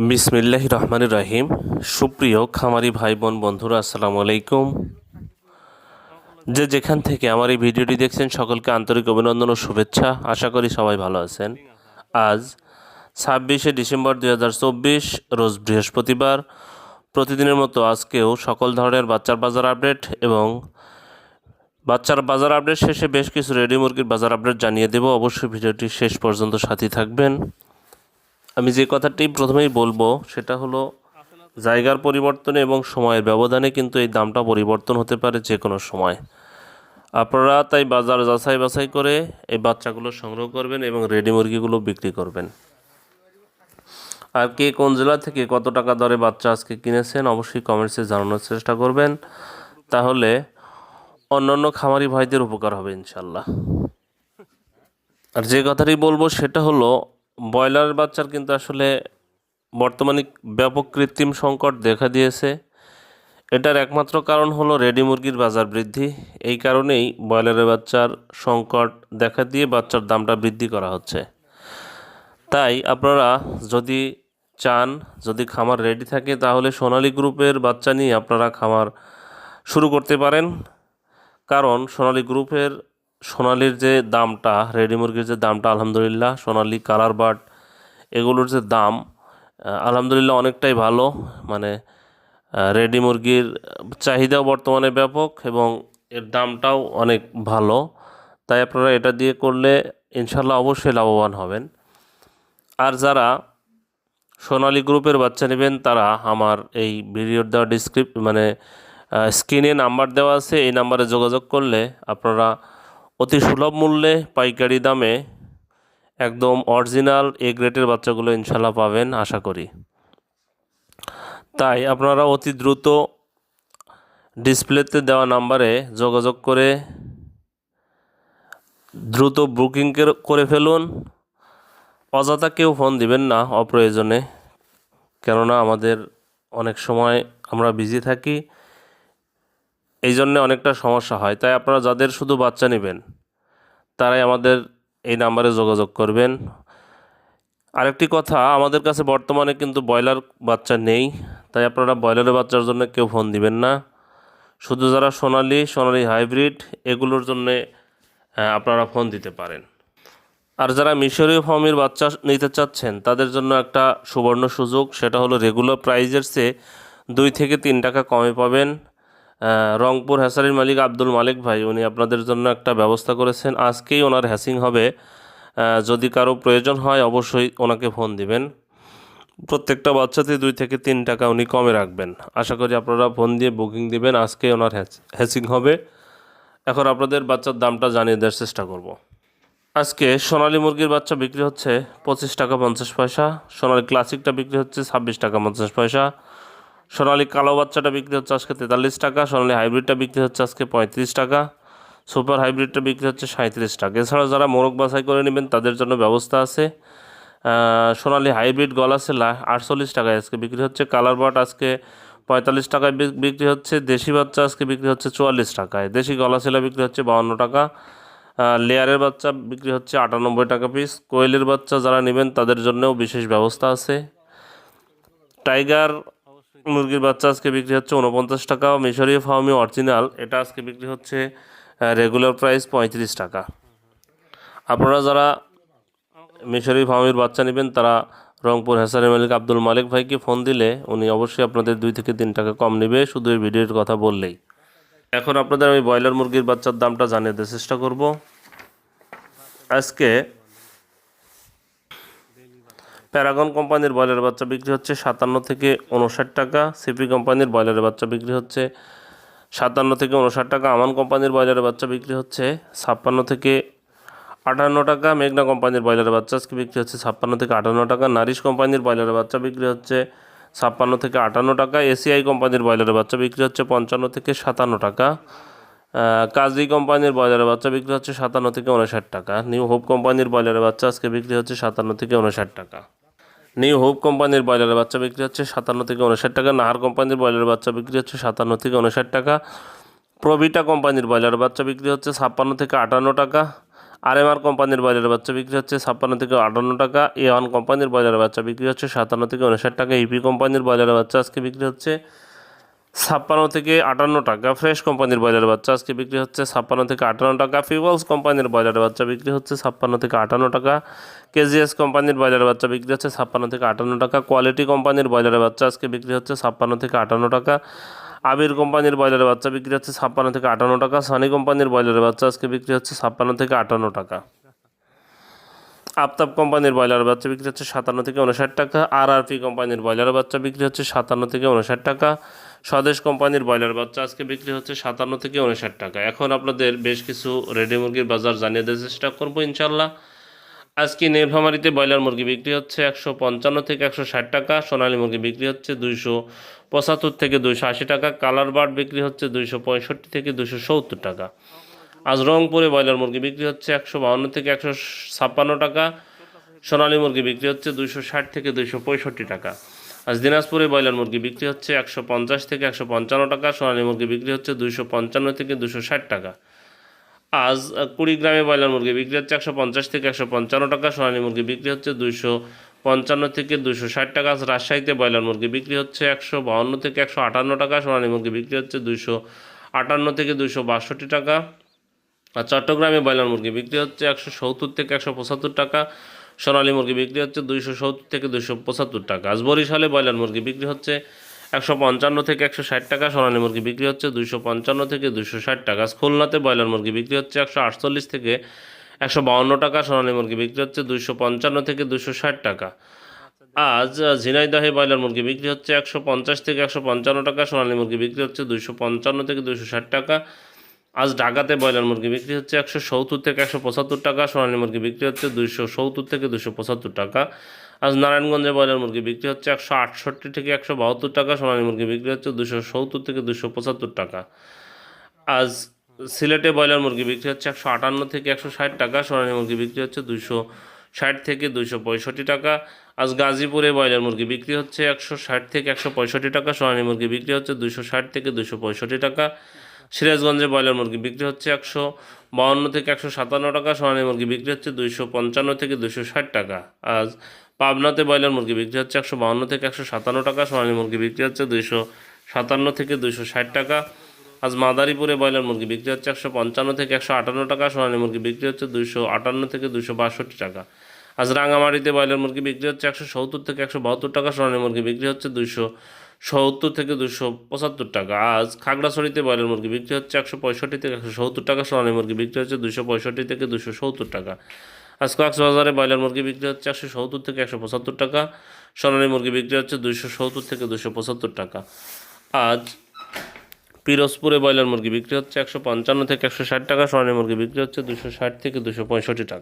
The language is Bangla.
বিসমিল্লাহির রহমানির রহিম। সুপ্রিয় খামারি ভাই বোন বন্ধুরা, আসসালামু আলাইকুম। যে যেখান থেকে আমার এই ভিডিওটি দেখছেন সকলকে আন্তরিক অভিনন্দন ও শুভেচ্ছা। আশা করি সবাই ভালো আছেন। আজ 26শে ডিসেম্বর 2024, রোজ বৃহস্পতিবার। প্রতিদিনের মতো আজকেও সকল ধরনের বাচ্চার বাজার আপডেট এবং বাচ্চার বাজার আপডেট শেষে বেশ কিছু রেডি মুরগির বাজার আপডেট জানিয়ে দেব। অবশ্যই ভিডিওটি শেষ পর্যন্ত সাথী থাকবেন। আমি যে কথাটি প্রথমেই বলবো সেটা হলো, জায়গার পরিবর্তনে এবং সময়ের ব্যবধানে কিন্তু এই দামটা পরিবর্তন হতে পারে যে কোনো সময়। আপনারা তাই বাজার যাচাই বাছাই করে এই বাচ্চাগুলো সংগ্রহ করবেন এবং রেডি মুরগিগুলো বিক্রি করবেন। আর কে কোন জেলা থেকে কত টাকা দরে বাচ্চা আজকে কিনেছেন অবশ্যই কমেন্টসে জানানোর চেষ্টা করবেন, তাহলে অন্যান্য খামারি ভাইদের উপকার হবে ইনশাল্লাহ। আর যে কথাটি বলবো সেটা হলো, ব্রয়লার বাচ্চার কিন্তু আসলে বর্তমানে ব্যাপক কৃত্রিম সংকট দেখা দিয়েছে। এটার একমাত্র কারণ হলো রেডি মুরগির বাজার বৃদ্ধি। এই কারণেই ব্রয়লারের বাচ্চার সংকট দেখা দিয়ে বাচ্চার দামটা বৃদ্ধি করা হচ্ছে। তাই আপনারা যদি চান, যদি খামার রেডি থাকে, তাহলে সোনালী গ্রুপের বাচ্চা নিয়ে আপনারা খামার শুরু করতে পারেন। কারণ সোনালির যে দামটা, রেডি মুরগির যে দামটা, আলহামদুলিল্লাহ সোনালি কালার বার্ড এগুলোর যে দাম আলহামদুলিল্লাহ অনেকটাই ভালো। মানে রেডি মুরগির চাহিদাও বর্তমানে ব্যাপক এবং এর দামটাও অনেক ভালো। তাই আপনারা এটা দিয়ে করলে ইনশাল্লাহ অবশ্যই লাভবান হবেন। আর যারা সোনালী গ্রুপের বাচ্চা নেবেন তারা আমার এই ভিডিওর দেওয়া স্ক্রিনে নাম্বার দেওয়া আছে, এই নাম্বারে যোগাযোগ করলে আপনারা অতি সুলভ মূল্যে পাইকারি দামে একদম অরিজিনাল এ গ্রেডের বাচ্চাগুলো ইনশাল্লাহ পাবেন আশা করি। তাই আপনারা অতি দ্রুত ডিসপ্লেতে দেওয়া নাম্বারে যোগাযোগ করে দ্রুত বুকিং করে ফেলুন। অযথা কেউ ফোন দিবেন না অপ্রয়োজনে, কেননা আমাদের অনেক সময় আমরা বিজি থাকি, এই জন্যে অনেকটা সমস্যা হয়। তাই আপনারা যাদের শুধু বাচ্চা নেবেন তারাই আমাদের এই নাম্বারে যোগাযোগ করবেন। আরেকটি কথা, আমাদের কাছে বর্তমানে কিন্তু ব্রয়লার বাচ্চা নেই, তাই আপনারা ব্রয়লারের বাচ্চার জন্য কেউ ফোন দিবেন না। শুধু যারা সোনালি হাইব্রিড এগুলোর জন্যে আপনারা ফোন দিতে পারেন। আর যারা মিশরীয় ফার্মের বাচ্চা নিতে চাচ্ছেন তাদের জন্য একটা সুবর্ণ সুযোগ, সেটা হলো রেগুলার প্রাইজের চেয়ে 2 থেকে 3 টাকা কমে পাবেন। রংপুর হ্যাচারির মালিক আব্দুল মালিক ভাই, উনি আপনাদের জন্য একটা ব্যবস্থা করেছেন। আজকেই ওনার হ্যাচিং হবে। যদি কারো প্রয়োজন হয় অবশ্যই ওনাকে ফোন দিবেন। প্রত্যেকটা বাচ্চাতে 2 থেকে 3 টাকা উনি কমে রাখবেন। আশা করি আপনারা ফোন দিয়ে বুকিং দিবেন। আজকে ওনার হ্যাচিং হবে। এখন আপনাদের বাচ্চার দামটা জানিয়ে দেওয়ার চেষ্টা করব। আজকে সোনালী মুরগির বাচ্চা বিক্রি হচ্ছে 25 টাকা 50 পয়সা, সোনালী ক্লাসিকটা বিক্রি হচ্ছে 26 টাকা 50 পয়সা, সোনালী কালো বাচ্চাটা বিক্রি হচ্ছে আজকে 43 টাকা, সোনালী হাইব্রিডটা বিক্রি হচ্ছে আজকে 35 টাকা, সুপার হাইব্রিডটা বিক্রি হচ্ছে 37 টাকা। এছাড়াও যারা মোরগ বাছাই করে নেবেন তাদের জন্য ব্যবস্থা আছে। সোনালী হাইব্রিড গলাছেলা 48 টাকায় আজকে বিক্রি হচ্ছে, কালার বাট আজকে 45 টাকায় বিক্রি হচ্ছে, দেশি বাচ্চা আজকে বিক্রি হচ্ছে 44 টাকায়, দেশি গলাছেলা বিক্রি হচ্ছে 52 টাকা, লেয়ারের বাচ্চা বিক্রি হচ্ছে 98 টাকা পিস। কোয়েলের বাচ্চা যারা নেবেন তাদের জন্যও বিশেষ ব্যবস্থা আছে। টাইগার মুরগির বাচ্চা আজকে বিক্রি হচ্ছে 49 টাকা। মিশরীয় ফার্মি অরিজিনাল এটা আজকে বিক্রি হচ্ছে রেগুলার প্রাইস 35 টাকা। আপনারা যারা মিশরীয় ফার্মির বাচ্চা নেবেন তারা রংপুর হ্যাচারি মালিক আব্দুল মালিক ভাইকে ফোন দিলে উনি অবশ্যই আপনাদের 2 থেকে 3 টাকা কম নেবে, শুধু এই ভিডিওর কথা বললেই। এখন আপনাদের আমি ব্রয়লার মুরগির বাচ্চার দামটা জানিয়ে দেওয়ার চেষ্টা করব। আজকে প্যারাগন কোম্পানির ব্রয়লার বাচ্চা বিক্রি হচ্ছে 57 থেকে 59 টাকা, সিপি কোম্পানির ব্রয়লারের বাচ্চা বিক্রি হচ্ছে 57 থেকে 59 টাকা, আমান কোম্পানির ব্রয়লারের বাচ্চা বিক্রি হচ্ছে 56 থেকে 58 টাকা, মেঘনা কোম্পানির ব্রয়লারের বাচ্চা আজকে বিক্রি হচ্ছে 56 থেকে 58 টাকা, নারিশ কোম্পানির ব্রয়লারের বাচ্চা বিক্রি হচ্ছে 56 থেকে 58 টাকা, এসিআই কোম্পানির ব্রয়লারের বাচ্চা বিক্রি হচ্ছে 55 থেকে 57 টাকা, কাজী কোম্পানির ব্রয়লারের বাচ্চা বিক্রি হচ্ছে 57 থেকে 59 টাকা, নিউ হোপ কোম্পানির ব্রয়লারের বাচ্চা আজকে বিক্রি হচ্ছে 57 থেকে 59 টাকা, নিউ হোপ কোম্পানির ব্রয়লারের বাচ্চা বিক্রি হচ্ছে 57 থেকে 59 টাকা, নাহার কোম্পানির ব্রয়লারের বাচ্চা বিক্রি হচ্ছে 57 থেকে 59 টাকা, প্রভিটা কোম্পানির ব্রয়লারের বাচ্চা বিক্রি হচ্ছে 56 থেকে 58 টাকা, RMR কোম্পানির ব্রয়লার বাচ্চা বিক্রি হচ্ছে 56 থেকে 58 টাকা। A1 কোম্পানির ব্রয়লার বাচ্চা বিক্রি হচ্ছে 57 থেকে 59 টাকা। ইপি কোম্পানির ব্রয়লার বাচ্চা আজকে বিক্রি হচ্ছে 56 থেকে 58 টাকা। ফ্রেশ কোম্পানির ব্রয়লার বাচ্চা আজকে বিক্রি হচ্ছে 56 থেকে 58 টাকা। পিপলস কোম্পানির ব্রয়লার বাচ্চা বিক্রি হচ্ছে 56 থেকে 58 টাকা। কেজিএস কোম্পানির ব্রয়লার বাচ্চা বিক্রি হচ্ছে 56 থেকে 58 টাকা। কোয়ালিটি কোম্পানির ব্রয়লার বাচ্চা আজকে বিক্রি হচ্ছে 56 থেকে 58 টাকা। আবির কোম্পানির ব্রয়লার বাচ্চা বিক্রি হচ্ছে 56 থেকে 58 টাকা। সানি কোম্পানির ব্রয়লার বাচ্চা আজকে বিক্রি হচ্ছে 56 থেকে 58 টাকা। আফতাব কোম্পানির ব্রয়লার বাচ্চা বিক্রি হচ্ছে 57 থেকে 59 টাকা। RRP কোম্পানির ব্রয়লার বাচ্চা বিক্রি হচ্ছে 57 থেকে 59 টাকা। স্বদেশ কোম্পানির ব্রয়লার বাচ্চা আজকে বিক্রি হচ্ছে 57 থেকে 59 টাকা। এখন আপনাদের বেশ কিছু রেডি মুরগির বাজার জানিয়ে দেওয়ার চেষ্টা করবো ইনশাল্লাহ। আজকে নীলফামারীতে ব্রয়লার মুরগি বিক্রি হচ্ছে 155 থেকে 160 টাকা। সোনালী মুরগি বিক্রি হচ্ছে 275 থেকে 280 টাকা। কালার বার্ড বিক্রি হচ্ছে 265 থেকে 270 টাকা। আজ রংপুরে ব্রয়লার মুরগি বিক্রি হচ্ছে 152 থেকে 156 টাকা। সোনালী মুরগি বিক্রি হচ্ছে 260 থেকে 265 টাকা। আজ দিনাজপুরে ব্রয়লার মুরগি বিক্রি হচ্ছে 150 থেকে 155 টাকা। সোনালী মুরগি বিক্রি হচ্ছে 255 থেকে 260 টাকা। আজ কুড়িগ্রামে ব্রয়লার মুরগি বিক্রি হচ্ছে 150 থেকে 155 টাকা। সোনালী মুরগি বিক্রি হচ্ছে 255 থেকে 260 টাকা। আজ রাজশাহীতে ব্রয়লার মুরগি বিক্রি হচ্ছে 152 থেকে 158 টাকা। সোনালী মুরগি বিক্রি হচ্ছে 258 থেকে 262 টাকা। আর চট্টগ্রামে ব্রয়লার মুরগি বিক্রি হচ্ছে 170 থেকে 175 টাকা। সোনালী মুরগি বিক্রি হচ্ছে 270 থেকে 275 টাকা। আজ বরিশালে ব্রয়লার মুরগি বিক্রি হচ্ছে 155 থেকে 160 টাকা। সোনালী মুরগি বিক্রি হচ্ছে 255 থেকে 260 টাকা। আজ খুলনাতে ব্রয়লার মুরগি বিক্রি হচ্ছে 148 থেকে 152 টাকা। সোনালী মুরগি বিক্রি হচ্ছে 255 থেকে 260 টাকা। আজ ঝিনাইদহে ব্রয়লার মুরগি বিক্রি হচ্ছে 150 থেকে 155 টাকা। সোনালী মুরগি বিক্রি হচ্ছে 255 থেকে 260 টাকা। আজ ঢাকাতে ব্রয়লার মুরগি বিক্রি হচ্ছে 170 থেকে 175 টাকা। সোনালী মুরগি বিক্রি হচ্ছে 270 থেকে 275 টাকা। আজ নারায়ণগঞ্জে ব্রয়লার মুরগি বিক্রি হচ্ছে 168 থেকে 172 টাকা। সোনালী মুরগি বিক্রি হচ্ছে 270 থেকে 275 টাকা। আজ সিলেটে ব্রয়লার মুরগি বিক্রি হচ্ছে 158 থেকে 160 টাকা। সোনালী মুরগি বিক্রি হচ্ছে 260 থেকে 265 টাকা। আজ গাজীপুরে ব্রয়লার মুরগি বিক্রি হচ্ছে 160 থেকে 165 টাকা। সোনালী মুরগি বিক্রি হচ্ছে 260 থেকে 265 টাকা। সিরাজগঞ্জে ব্রয়লার মুরগি বিক্রি হচ্ছে 152 থেকে 157 টাকা। সোনালী মুরগি বিক্রি হচ্ছে 255 থেকে 260 টাকা। আজ পাবনাতে ব্রয়লার মুরগি বিক্রি হচ্ছে 152 থেকে 157 টাকা। সোনালী মুরগি বিক্রি হচ্ছে 257 থেকে 260 টাকা। আজ মাদারীপুরে ব্রয়লার মুরগি বিক্রি হচ্ছে 155 থেকে 158 টাকা। সোনালী মুরগি বিক্রি হচ্ছে 258 থেকে 262 টাকা। আজ রাঙামাটিতে ব্রয়লার মুরগি বিক্রি হচ্ছে 170 থেকে 172 টাকা। সোনালী মুরগি বিক্রি হচ্ছে 270 থেকে 275 টাকা। আজ খাগড়াছড়িতে ব্রয়লার মুরগি বিক্রি হচ্ছে 165 থেকে 170 টাকা। সোনালী মুরগি বিক্রি হচ্ছে 265 থেকে 270 টাকা। আজ কক্সবাজারে ব্রয়লার মুরগি বিক্রি হচ্ছে 170 থেকে 175 টাকা। সোনালী মুরগি বিক্রি হচ্ছে 270 থেকে 275 টাকা। আজ পিরোজপুরে ব্রয়লার মুরগি বিক্রি হচ্ছে 155 থেকে 160 টাকা। সোনালী মুরগি বিক্রি হচ্ছে 260 থেকে 265 টাকা।